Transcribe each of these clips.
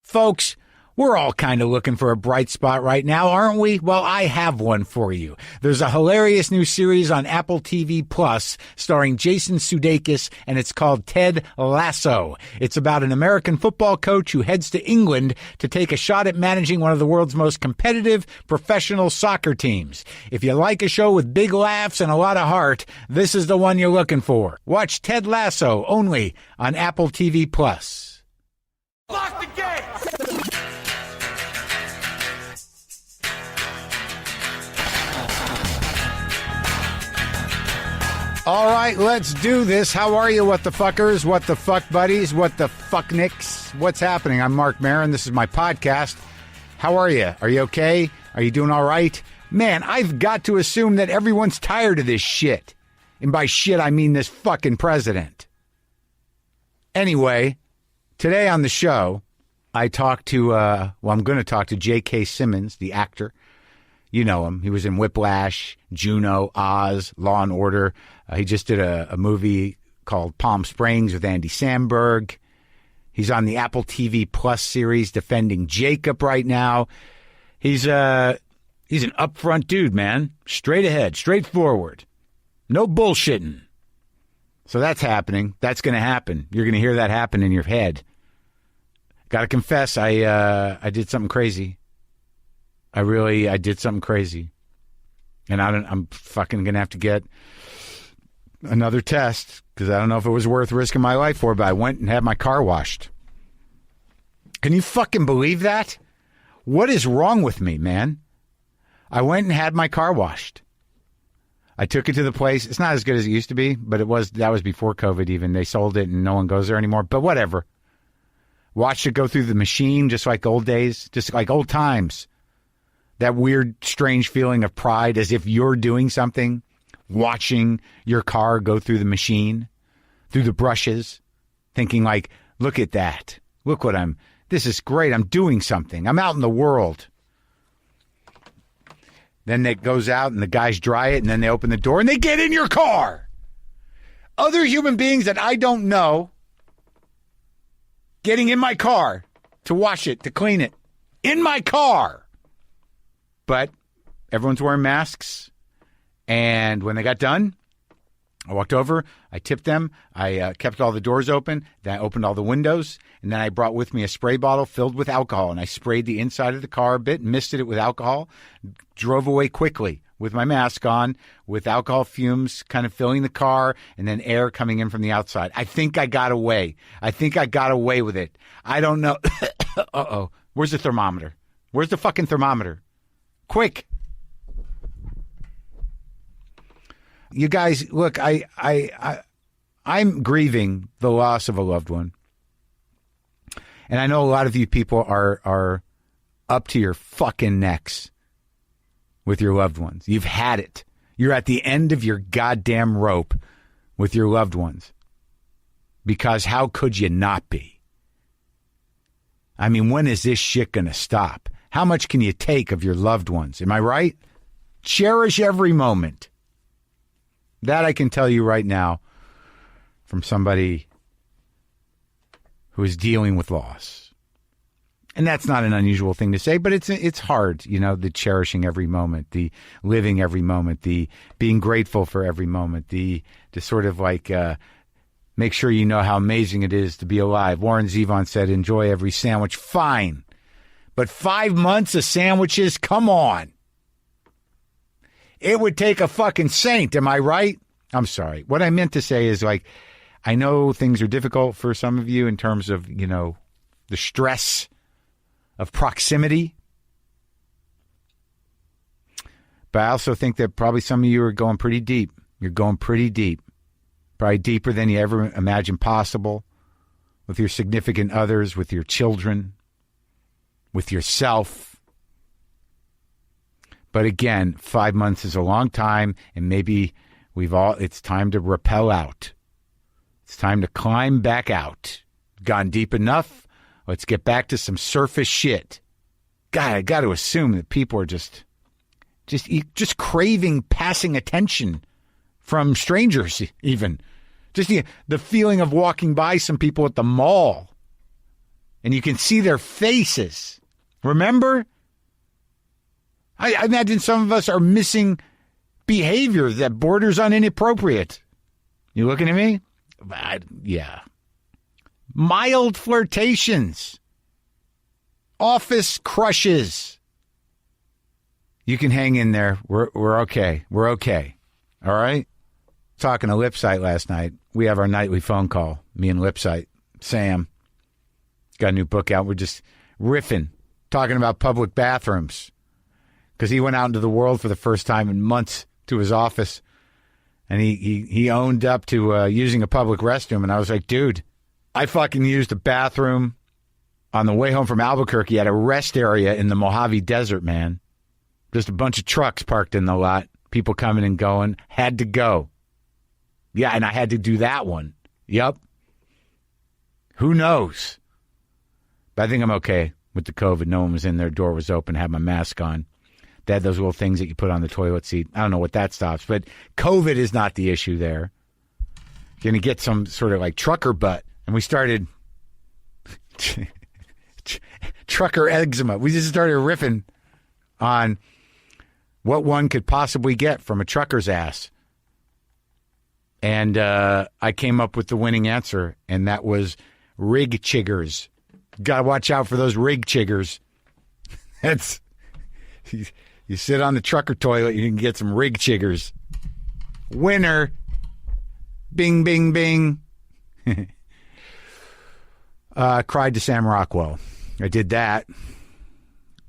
Folks, we're all kind of looking for a bright spot right now, aren't we? Well, I have one for you. There's a hilarious new series on Apple TV Plus starring Jason Sudeikis, and it's called Ted Lasso. It's about an American football coach who heads to England to take a shot at managing one of the world's most competitive professional soccer teams. If you like a show with big laughs and a lot of heart, this is the one you're looking for. Watch Ted Lasso only on Apple TV Plus. Lock the gate! All right, let's do this. How are you, what the fuckers, what the fuck buddies, what the fuck nicks? What's happening? I'm Marc Maron. This is my podcast. How are you? Are you okay? Are you doing all right? Man, I've got to assume that everyone's tired of this shit. And by shit, I mean this fucking president. Anyway, today on the show, I talked to, I'm going to talk to J.K. Simmons, the actor. You know him. He was in Whiplash, Juno, Oz, Law and Order. He just did a movie called Palm Springs with Andy Samberg. He's on the Apple TV Plus series Defending Jacob right now. He's an upfront dude, man. Straight ahead, straightforward. No bullshitting. So that's happening. That's going to happen. You're going to hear that happen in your head. Got to confess, I did something crazy. I did something crazy. And I'm fucking going to have to get another test because I don't know if it was worth risking my life for, but I went and had my car washed. Can you fucking believe that? What is wrong with me, man? I went and had my car washed. I took it to the place. It's not as good as it used to be, but that was before COVID even. They sold it and no one goes there anymore, but whatever. Watched it go through the machine just like old days, just like old times. That weird, strange feeling of pride as if you're doing something, watching your car go through the machine, through the brushes, thinking like, look at that. Look this is great. I'm doing something. I'm out in the world. Then it goes out and the guys dry it and then they open the door and they get in your car. Other human beings that I don't know getting in my car to wash it, to clean it. In my car. But everyone's wearing masks. And when they got done, I walked over, I tipped them, I kept all the doors open, then I opened all the windows, and then I brought with me a spray bottle filled with alcohol, and I sprayed the inside of the car a bit, misted it with alcohol, drove away quickly with my mask on, with alcohol fumes kind of filling the car, and then air coming in from the outside. I think I got away. I think I got away with it. I don't know. Uh-oh. Where's the thermometer? Where's the fucking thermometer? Quick. You guys, look, I'm grieving the loss of a loved one. And I know a lot of you people are up to your fucking necks with your loved ones. You've had it. You're at the end of your goddamn rope with your loved ones. Because how could you not be? I mean, when is this shit going to stop? How much can you take of your loved ones? Am I right? Cherish every moment. That I can tell you right now from somebody who is dealing with loss. And that's not an unusual thing to say, but it's hard, the cherishing every moment, the living every moment, the being grateful for every moment, the sort of like make sure you know how amazing it is to be alive. Warren Zevon said, enjoy every sandwich. Fine. But 5 months of sandwiches, come on. It would take a fucking saint, am I right? I'm sorry. What I meant to say is like, I know things are difficult for some of you in terms of, the stress of proximity. But I also think that probably some of you are going pretty deep. You're going pretty deep. Probably deeper than you ever imagined possible with your significant others, with your children, with yourself. But again, 5 months is a long time, and maybe it's time to rappel out. It's time to climb back out. Gone deep enough? Let's get back to some surface shit. God, I got to assume that people are just craving passing attention from strangers even. Just the feeling of walking by some people at the mall and you can see their faces. Remember? I imagine some of us are missing behavior that borders on inappropriate. You looking at me? Yeah. Mild flirtations. Office crushes. You can hang in there. We're okay. We're okay. All right? Talking to Lipsight last night. We have our nightly phone call. Me and Lipsight. Sam. Got a new book out. We're just riffing. Talking about public bathrooms. Because he went out into the world for the first time in months to his office. And he owned up to using a public restroom. And I was like, dude, I fucking used a bathroom on the way home from Albuquerque at a rest area in the Mojave Desert, man. Just a bunch of trucks parked in the lot. People coming and going. Had to go. Yeah, and I had to do that one. Yep. Who knows? But I think I'm okay with the COVID. No one was in there. Door was open. Had my mask on. They had those little things that you put on the toilet seat. I don't know what that stops. But COVID is not the issue there. You're going to get some sort of like trucker butt. And we started trucker eczema. We just started riffing on what one could possibly get from a trucker's ass. And I came up with the winning answer, and that was rig chiggers. Got to watch out for those rig chiggers. That's you sit on the trucker toilet, you can get some rig chiggers. Winner. Bing, bing, bing. Cried to Sam Rockwell. I did that.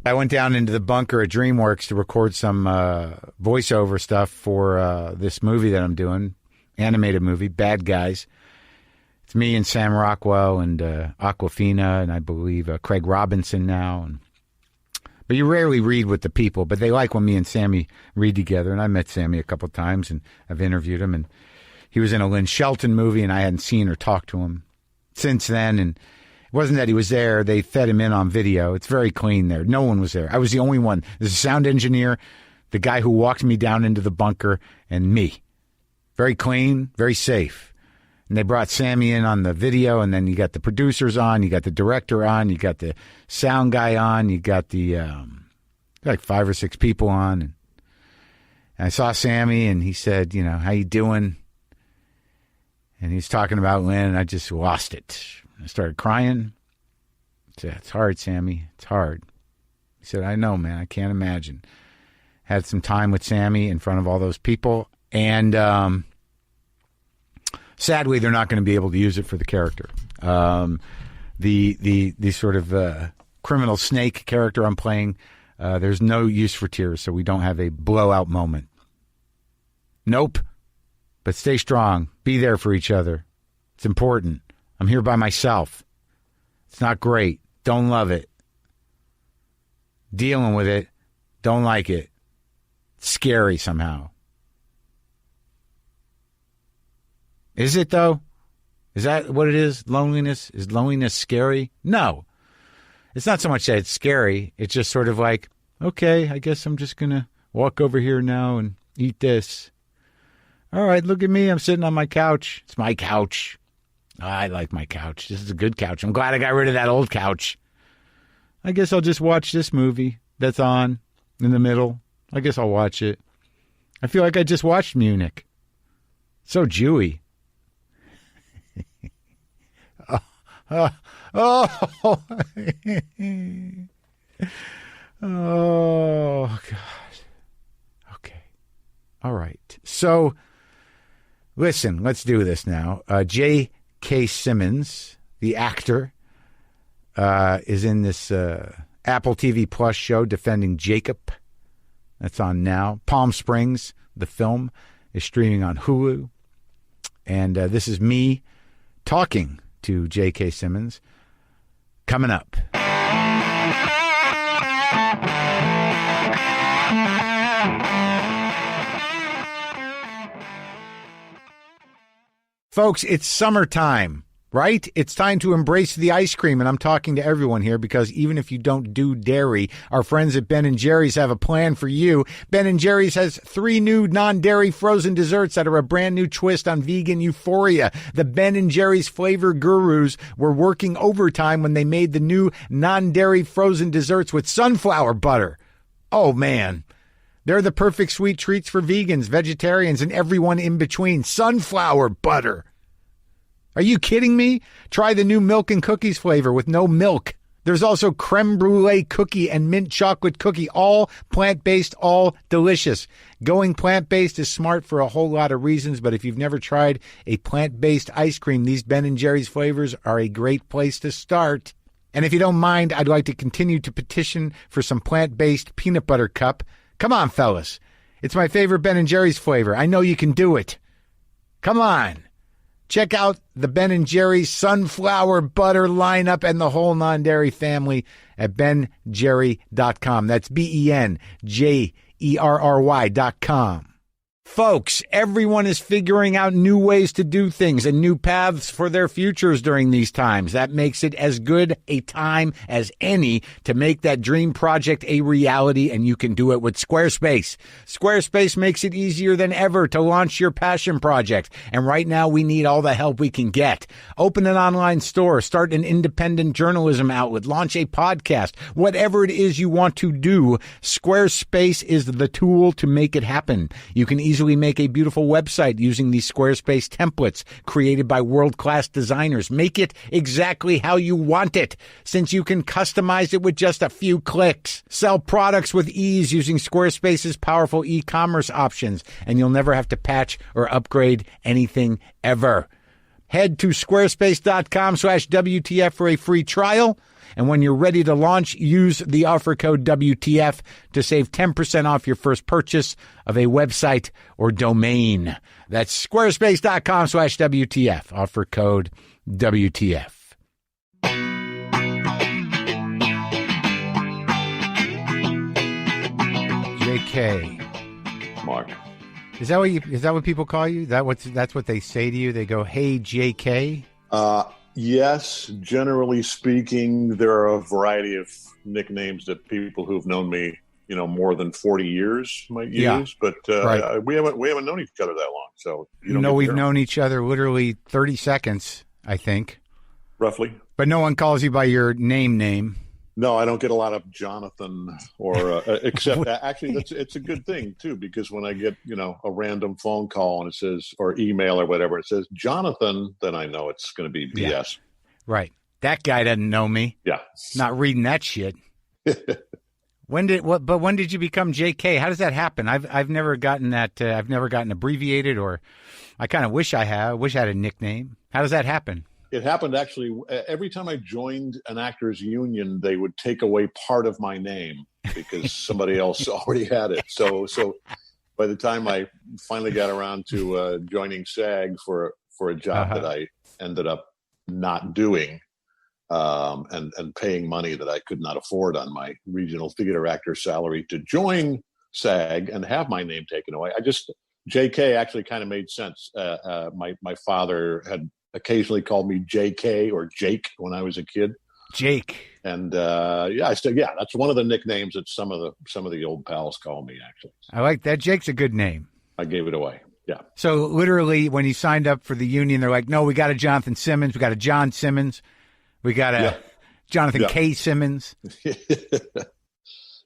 I went down into the bunker at DreamWorks to record some voiceover stuff for this movie that I'm doing. Animated movie, Bad Guys. It's me and Sam Rockwell and Aquafina and I believe Craig Robinson now. But you rarely read with the people, but they like when me and Sammy read together. And I met Sammy a couple times and I've interviewed him. And he was in a Lynn Shelton movie and I hadn't seen or talked to him since then. And it wasn't that he was there. They fed him in on video. It's very clean there. No one was there. I was the only one. There's a sound engineer, the guy who walked me down into the bunker, and me. Very clean, very safe. And they brought Sammy in on the video, and then you got the producers on, you got the director on, you got the sound guy on, you got the like 5 or 6 people on. And I saw Sammy, and he said, you know, how you doing? And he's talking about Lynn, and I just lost it. I started crying. I said, it's hard, Sammy. It's hard. He said, I know, man. I can't imagine. Had some time with Sammy in front of all those people, and sadly, they're not going to be able to use it for the character. The sort of criminal snake character I'm playing, there's no use for tears, so we don't have a blowout moment. Nope. But stay strong. Be there for each other. It's important. I'm here by myself. It's not great. Don't love it. Dealing with it. Don't like it. It's scary somehow. Is it, though? Is that what it is? Loneliness? Is loneliness scary? No. It's not so much that it's scary. It's just sort of like, okay, I guess I'm just going to walk over here now and eat this. All right, look at me. I'm sitting on my couch. It's my couch. I like my couch. This is a good couch. I'm glad I got rid of that old couch. I guess I'll just watch this movie that's on in the middle. I guess I'll watch it. I feel like I just watched Munich. So Jewy. Oh, God. Okay. All right. So, listen, let's do this now. J.K. Simmons, the actor, is in this Apple TV Plus show, Defending Jacob. That's on now. Palm Springs, the film, is streaming on Hulu. And this is me talking to J.K. Simmons. Coming up. Folks, it's summertime. Right? It's time to embrace the ice cream, and I'm talking to everyone here because even if you don't do dairy, our friends at Ben & Jerry's have a plan for you. Ben & Jerry's has 3 new non-dairy frozen desserts that are a brand new twist on vegan euphoria. The Ben & Jerry's flavor gurus were working overtime when they made the new non-dairy frozen desserts with sunflower butter. Oh, man. They're the perfect sweet treats for vegans, vegetarians, and everyone in between. Sunflower butter. Are you kidding me? Try the new milk and cookies flavor with no milk. There's also creme brulee cookie and mint chocolate cookie, all plant-based, all delicious. Going plant-based is smart for a whole lot of reasons, but if you've never tried a plant-based ice cream, these Ben & Jerry's flavors are a great place to start. And if you don't mind, I'd like to continue to petition for some plant-based peanut butter cup. Come on, fellas. It's my favorite Ben & Jerry's flavor. I know you can do it. Come on. Check out the Ben & Jerry's sunflower butter lineup and the whole non-dairy family at benjerry.com. That's BenJerry.com. Folks, everyone is figuring out new ways to do things and new paths for their futures during these times. That makes it as good a time as any to make that dream project a reality, and you can do it with Squarespace. Squarespace makes it easier than ever to launch your passion project, and right now we need all the help we can get. Open an online store, start an independent journalism outlet, launch a podcast, whatever it is you want to do, Squarespace is the tool to make it happen. You can easily make a beautiful website using these Squarespace templates created by world-class designers. Make it exactly how you want it, since you can customize it with just a few clicks. Sell products with ease using Squarespace's powerful e-commerce options, and you'll never have to patch or upgrade anything ever. Head to squarespace.com/WTF for a free trial. And when you're ready to launch, use the offer code WTF to save 10% off your first purchase of a website or domain. That's squarespace.com/WTF. Offer code WTF. JK. Marc. Is that what people call you? That's what they say to you? They go, "Hey, JK"? Yes, generally speaking, there are a variety of nicknames that people who've known me, more than 40 years might use. Yeah, but right. we haven't known each other that long, so we've known each other literally 30 seconds, I think, roughly. But no one calls you by your name. No, I don't get a lot of Jonathan or except actually it's a good thing too, because when I get, a random phone call and it says, or email or whatever, it says Jonathan, then I know it's going to be BS. Yeah. Right. That guy doesn't know me. Yeah. Not reading that shit. When did you become JK? How does that happen? I've never gotten that. I've never gotten abbreviated, or I kind of wish I had. I wish I had a nickname. How does that happen? It happened actually every time I joined an actors union, they would take away part of my name because somebody else already had it. So by the time I finally got around to joining SAG for a job that I ended up not doing and paying money that I could not afford on my regional theater actor salary to join SAG and have my name taken away, JK actually kind of made sense. My father had occasionally called me JK or Jake when I was a kid. Jake. And that's one of the nicknames that some of the old pals call me, actually. I like that. Jake's a good name. I gave it away. Yeah. So literally when you signed up for the union, they're like, no, we got a Jonathan Simmons. We got a John Simmons. We got a Jonathan K. Simmons.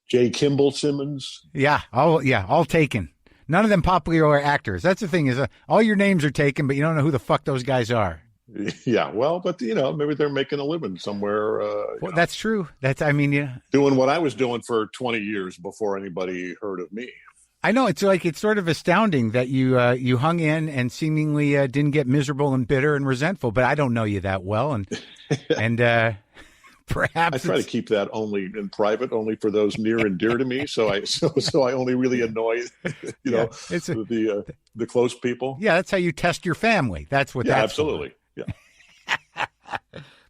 J. Kimball Simmons. Yeah. All taken. None of them popular actors. That's the thing is all your names are taken, but you don't know who the fuck those guys are. Yeah, well, but maybe they're making a living somewhere. That's true. Doing what I was doing for 20 years before anybody heard of me. I know it's sort of astounding that you hung in and seemingly didn't get miserable and bitter and resentful. But I don't know you that well, and perhaps I try to keep that only in private, only for those near and dear to me. So I only really annoy, the close people. Yeah, that's how you test your family. That's what. Yeah, absolutely. For. Yeah.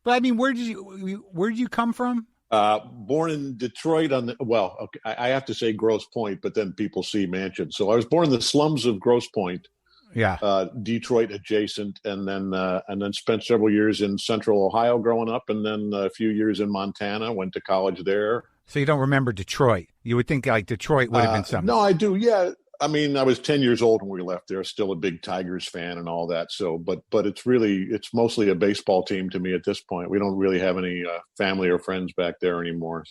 But I mean, where did you come from? Born in Detroit I have to say Grosse Pointe, but then people see Mansion. So I was born in the slums of Grosse Pointe. Detroit adjacent, and then spent several years in Central Ohio growing up, and then a few years in Montana. Went to college there. So you don't remember Detroit? You would think like Detroit would have been something. No, I do. Yeah, I mean, I was 10 years old when we left there. Still a big Tigers fan and all that. So, but it's mostly a baseball team to me at this point. We don't really have any family or friends back there anymore.